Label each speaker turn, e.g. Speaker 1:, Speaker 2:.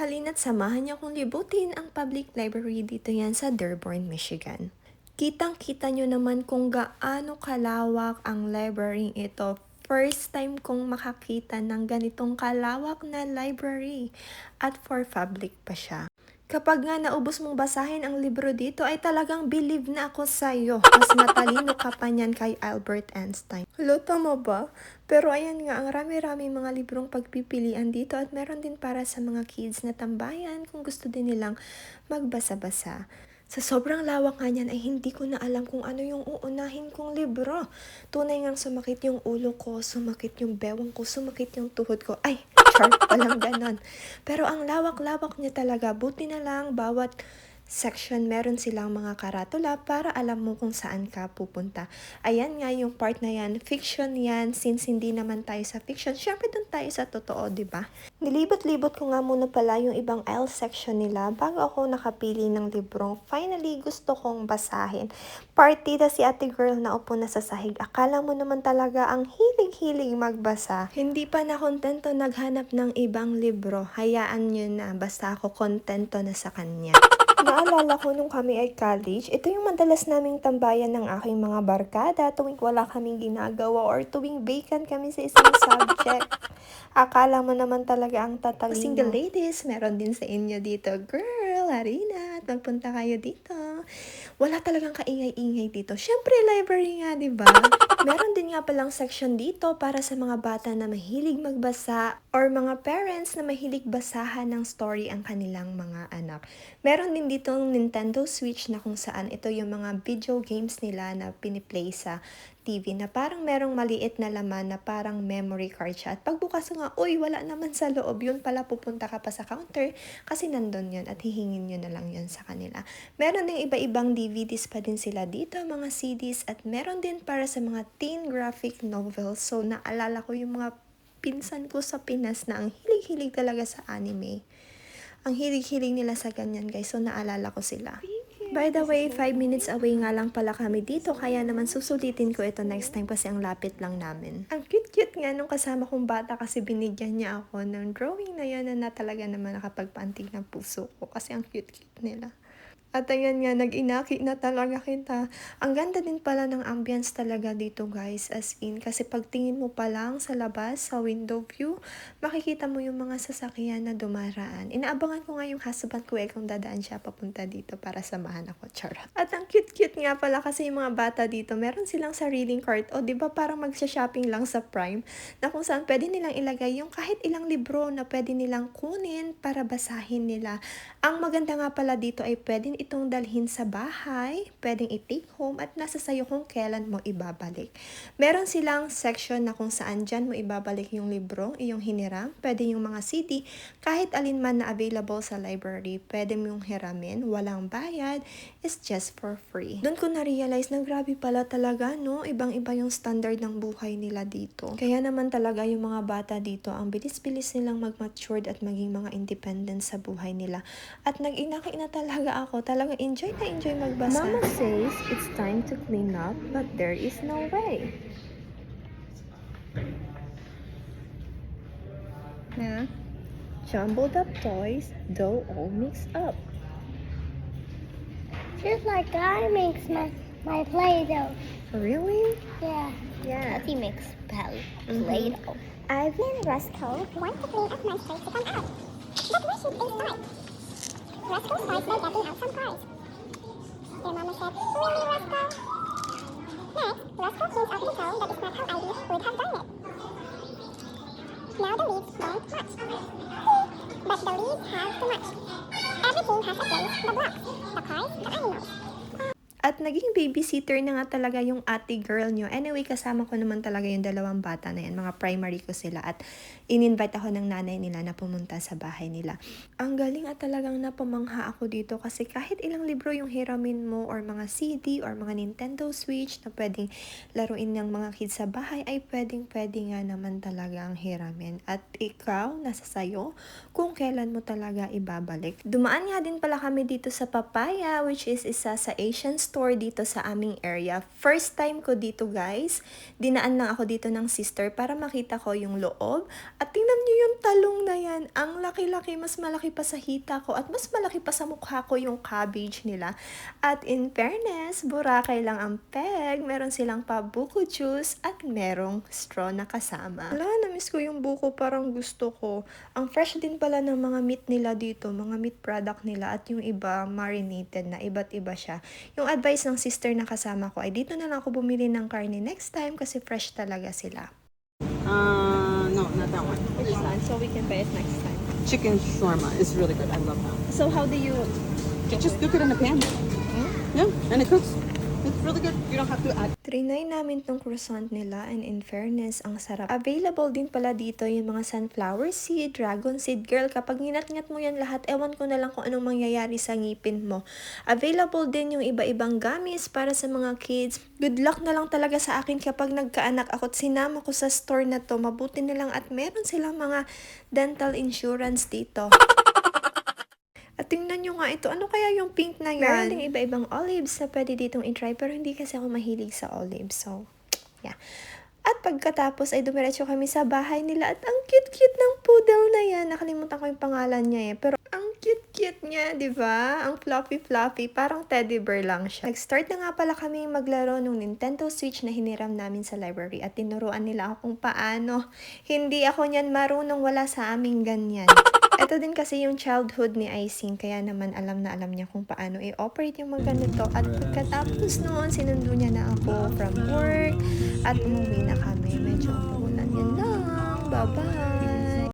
Speaker 1: Halina't samahan niyo kong libutin ang public library dito yan sa Dearborn, Michigan. Kitang-kita nyo naman kung gaano kalawak ang library ito. First time kong makakita ng ganitong kalawak na library at for public pa siya. Kapag nga naubos mong basahin ang libro dito ay talagang believe na ako sa'yo. Mas matalino ka pa niyan kay Albert Einstein. Hello, tama ba? Pero ayan nga, ang rami-rami mga librong pagpipilian dito at meron din para sa mga kids na tambayan kung gusto din nilang magbasa-basa. Sa sobrang lawak nga niyan ay hindi ko na alam kung ano yung uunahin kong libro. Tunay ngang sumakit yung ulo ko, sumakit yung bewang ko, sumakit yung tuhod ko. Ay, chart, walang ganon. Pero ang lawak-lawak niya talaga, buti na lang bawat section meron silang mga karatula para alam mo kung saan ka pupunta. Ayan nga yung part na yan, fiction yan, since hindi naman tayo sa fiction, syempre dun tayo sa totoo, di ba? Nilibot-libot ko nga muna pala yung ibang aisle section nila bago ako nakapili ng librong finally gusto kong basahin. Partida si ate girl na upo na sa sahig. Akala mo naman talaga ang hilig-hilig magbasa. Hindi pa na kontento naghanap ng ibang libro. Hayaan nyo na, basta ako kontento na sa kanya. Naalala ko nung kami ay college, ito yung madalas naming tambayan ng aking mga barkada tuwing wala kaming ginagawa or tuwing vacant kami sa isang subject. Akala mo naman talaga ang tatalino. Single ladies, meron din sa inyo dito. Girl, harina, magpunta kayo dito. Wala talagang kaingay-ingay dito. Syempre, library nga, di ba? Meron din nga palang section dito para sa mga bata na mahilig magbasa or mga parents na mahilig basahan ng story ang kanilang mga anak. Meron din dito Nintendo Switch na kung saan ito yung mga video games nila na piniplay sa TV na parang merong maliit na laman na parang memory card siya. At pagbukas nga, uy, wala naman sa loob. Yun pala, pupunta ka pa sa counter kasi nandun yun at hihingin nyo na lang yun sa kanila. Meron din iba-ibang DVDs pa din sila dito, mga CDs, at meron din para sa mga teen graphic novels. So, naalala ko yung mga pinsan ko sa Pinas na ang hilig-hilig talaga sa anime. Ang hilig-hilig nila sa ganyan, guys. So, naalala ko sila. By the way, 5 minutes away nga lang pala kami dito, kaya naman susulitin ko ito next time kasi ang lapit lang namin. Ang cute-cute nga nung kasama kong bata kasi binigyan niya ako ng drawing na yan na talaga naman nakapagpantig ng puso ko kasi ang cute-cute nila. At ayan nga, nag-inaki na talaga kita. Ang ganda din pala ng ambience talaga dito, guys, as in. Kasi pagtingin mo pa lang sa labas, sa window view, makikita mo yung mga sasakyan na dumaraan. Inaabangan ko nga yung husband ko kung dadaan siya papunta dito para samahan ako, charot. At ang cute-cute nga pala kasi yung mga bata dito, meron silang sariling cart. O, di ba parang magsha-shopping lang sa Prime, na kung saan pwede nilang ilagay yung kahit ilang libro na pwede nilang kunin para basahin nila. Ang maganda nga pala dito ay pwedeng itong dalhin sa bahay, pwedeng i-take home at nasa sayo kung kailan mo ibabalik. Meron silang section na kung saan dyan mo ibabalik yung libro, iyong hiniram, pwede yung mga CD, kahit alin man na available sa library, pwede mong hiramin, walang bayad, it's just for free. Doon ko na-realize na grabe pala talaga, no? Ibang-iba yung standard ng buhay nila dito. Kaya naman talaga yung mga bata dito, ang bilis-bilis nilang mag-matured at maging mga independent sa buhay nila. At nag-inaki na talaga ako. Talagang enjoy na enjoy magbasa. Mama says it's time to clean up, but there is no way. Yeah. Jumbled up toys, though all mixed up.
Speaker 2: Just like I makes my Play-Doh.
Speaker 1: Really?
Speaker 2: Yeah.
Speaker 1: Yeah.
Speaker 2: He makes Play-Doh.
Speaker 1: Ivy
Speaker 2: And Roscoe wants to clean up my street to come out. But where should they start? Roscoe starts by getting out some cars. Their mama said, "Really, Roscoe?" Next, Roscoe cleans out the toe that is not how Ivy would have done it. Now the leaves don't match. But the leaves have to match. Everything has a place, the blocks, the cars, the animals.
Speaker 1: At naging babysitter na nga talaga yung ate girl nyo. Anyway, kasama ko naman talaga yung dalawang bata na yan. Mga primary ko sila. At in-invite ako ng nanay nila na pumunta sa bahay nila. Ang galing at talagang napamangha ako dito. Kasi kahit ilang libro yung hiramin mo or mga CD or mga Nintendo Switch na pwedeng laruin ng mga kids sa bahay ay pwedeng-pwede nga naman talaga ang hiramin. At ikaw, nasa sayo kung kailan mo talaga ibabalik. Dumaan nga din pala kami dito sa Papaya, which is isa sa Asian store dito sa aming area. First time ko dito, guys. Dinaan lang ako dito ng sister para makita ko yung loob. At tingnan nyo yung talong na yan. yan. Ang laki-laki, mas malaki pa sa hita ko at mas malaki pa sa mukha ko yung cabbage nila. At in fairness, Boracay lang ang peg. Meron silang pa buko juice at merong straw na kasama. Wala, na-miss ko yung buko, parang gusto ko. Ang fresh din pala ng mga meat nila dito, mga meat product nila at yung iba marinated na, iba't iba siya. Yung advice ng sister na kasama ko ay dito na lang ako bumili ng karne next time kasi fresh talaga sila.
Speaker 3: No, not that one.
Speaker 1: Which one? So we can buy it next time.
Speaker 3: Chicken shawarma is really good. I love that.
Speaker 1: So how do you...
Speaker 3: You just cook it in a pan. Yeah, and it cooks. It's really good. You don't have to add.
Speaker 1: Trinay namin tong croissant nila and in fairness, ang sarap. Available din pala dito yung mga sunflower seed, dragon seed. Girl, kapag nginat-ngat mo yan lahat, ewan ko na lang kung anong mangyayari sa ngipin mo. Available din yung iba-ibang gamis para sa mga kids. Good luck na lang talaga sa akin kapag nagkaanak ako at sinama ko sa store na to. Mabuti na lang at meron silang mga dental insurance dito. At tingnan nyo nga ito, ano kaya yung pink na yan? Meron ding iba-ibang olives na pwede ditong i-try pero hindi kasi ako mahilig sa olives. So, yeah. At pagkatapos ay dumiretso kami sa bahay nila at ang cute-cute ng poodle na yan. Nakalimutan ko yung pangalan niya eh. Pero ang cute-cute niya, di ba? Ang fluffy-fluffy, parang teddy bear lang siya. Nag-start na nga pala kami maglaro nung Nintendo Switch na hiniram namin sa library at tinuruan nila ako kung paano. Hindi ako niyan marunong, wala sa aming ganyan. Ito din kasi yung childhood ni Icing, kaya naman alam na alam niya kung paano i-operate yung mga ganito. At pagkatapos noon, sinundo niya na ako from work at umuwi na kami. Medyo umulan. Yan lang. Bye-bye!